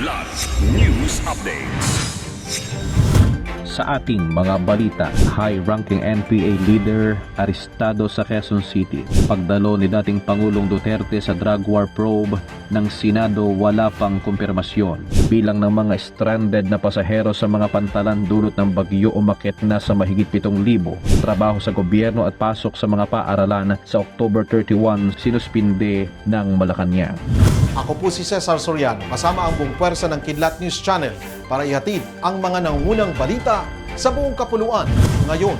Kidlat News Updates. Sa ating mga balita, high-ranking NPA leader arestado sa Quezon City. Pagdalo ni dating Pangulong Duterte sa drug war probe ng Senado wala pang kumpirmasyon. Bilang ng mga stranded na pasahero sa mga pantalan dulot ng bagyo umakyat na sa mahigit 7,000. Trabaho sa gobyerno at pasok sa mga paaralan sa October 31 sinuspinde ng Malacanang. Ako po si Cesar Soriano, kasama ang buong pwersa ng Kidlat News Channel para ihatid ang mga nangungunang balita sa buong kapuluan ngayon.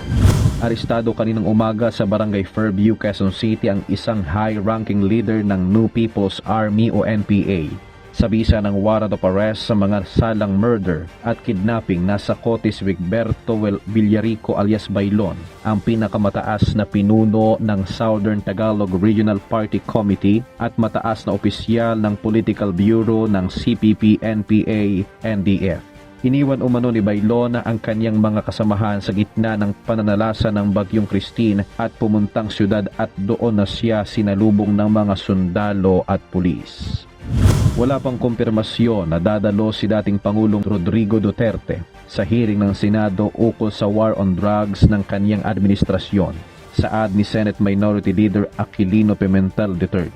Arestado kaninang umaga sa Barangay Fairview, Quezon City ang isang high-ranking leader ng New People's Army o NPA. Sa bisa ng warrant of arrest sa mga salang murder at kidnapping, nasa kote si Wigberto Villarico alias Bailon, ang pinakamataas na pinuno ng Southern Tagalog Regional Party Committee at mataas na opisyal ng Political Bureau ng CPP-NPA-NDF. Iniwan umano ni Bailon ang kanyang mga kasamahan sa gitna ng pananalasa ng Bagyong Christine at pumuntang syudad at doon na siya sinalubong ng mga sundalo at pulis. Wala pang kumpirmasyon na dadalo si dating Pangulong Rodrigo Duterte sa hearing ng Senado ukol sa war on drugs ng kanyang administrasyon, saad ni Senate Minority Leader Aquilino Pimentel III.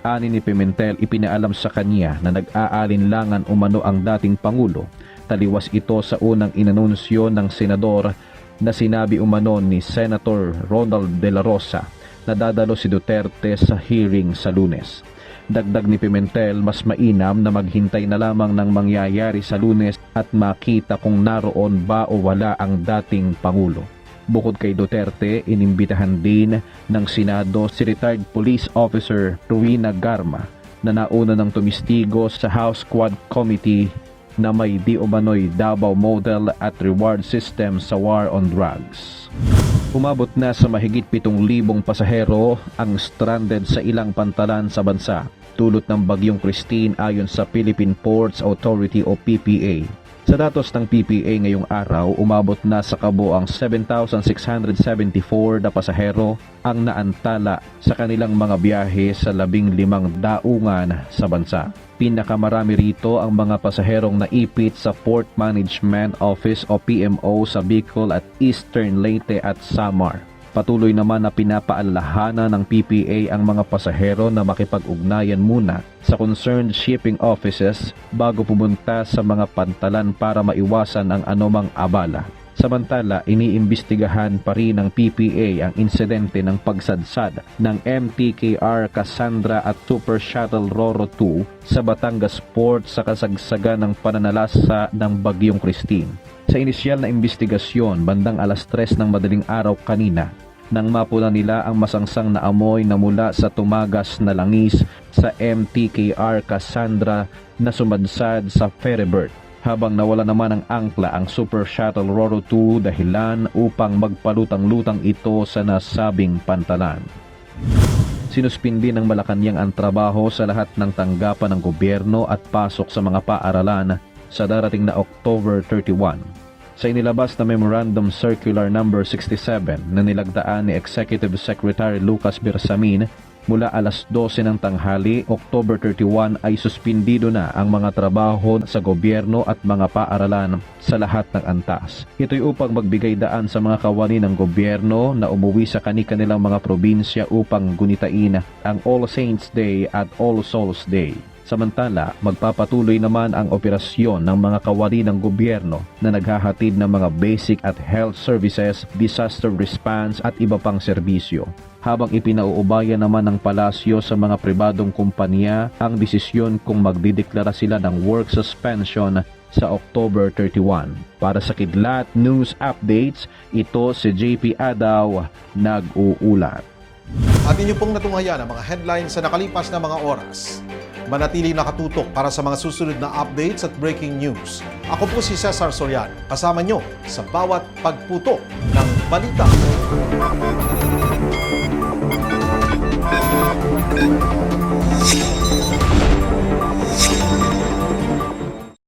Ani ni Pimentel, ipinaalam sa kanya na nag-aalinlangan umano ang dating Pangulo. Taliwas ito sa unang inanunsyo ng senador na sinabi umano ni Senator Ronald De La Rosa na dadalo si Duterte sa hearing sa Lunes. Dagdag ni Pimentel, mas mainam na maghintay na lamang ng mangyayari sa Lunes at makita kung naroon ba o wala ang dating Pangulo. Bukod kay Duterte, inimbitahan din ng Senado si retired police officer Rowena Garma na nauna ng tumistigo sa House Quad Committee na may di umano'y Davao model at reward system sa war on drugs. Umabot na sa mahigit 7,000 pasahero ang stranded sa ilang pantalan sa bansa, dulot ng Bagyong Christine ayon sa Philippine Ports Authority o PPA. Sa datos ng PPA ngayong araw, umabot na sa kabuang 7,674 na pasahero ang naantala sa kanilang mga biyahe sa 15 daungan sa bansa. Pinakamarami rito ang mga pasaherong naipit sa Port Management Office o PMO sa Bicol at Eastern Leyte at Samar. Patuloy naman na pinapaalalahanan ng PPA ang mga pasahero na makipag-ugnayan muna sa concerned shipping offices bago pumunta sa mga pantalan para maiwasan ang anumang abala. Samantala, iniimbestigahan pa rin ng PPA ang insidente ng pagsadsad ng MTKR Cassandra at Super Shuttle Roro 2 sa Batangas Port sa kasagsagan ng pananalasa ng Bagyong Christine. Sa inisyal na investigasyon, bandang alas 3 ng madaling araw kanina, nang mapuna nila ang masangsang na amoy na mula sa tumagas na langis sa MTKR Cassandra na sumadsad sa ferryberth. Habang nawala naman ng angkla ang Super Shuttle Roro 2 dahilan upang magpalutang-lutang ito sa nasabing pantalan. Sinuspindi ng Malacanang ang trabaho sa lahat ng tanggapan ng gobyerno at pasok sa mga paaralan sa darating na October 31. Sa inilabas na Memorandum Circular No. 67 na nilagdaan ni Executive Secretary Lucas Bersamin, mula alas 12 ng tanghali, October 31 ay suspindido na ang mga trabaho sa gobyerno at mga paaralan sa lahat ng antas. Ito'y upang magbigay daan sa mga kawani ng gobyerno na umuwi sa kani-kanilang mga probinsya upang gunitain ang All Saints Day at All Souls Day. Samantala, magpapatuloy naman ang operasyon ng mga kawani ng gobyerno na naghahatid ng mga basic at health services, disaster response at iba pang serbisyo. Habang ipinauubayan naman ng palasyo sa mga pribadong kumpanya ang desisyon kung magdideklara sila ng work suspension sa October 31. Para sa Kidlat News Updates, ito si JP Adaw, nag-uulat. At inyo pong natunghayan ang mga headlines sa nakalipas na mga oras. Manatiling nakatutok para sa mga susunod na updates at breaking news. Ako po si Cesar Soriano, kasama nyo sa bawat pagputok ng balita.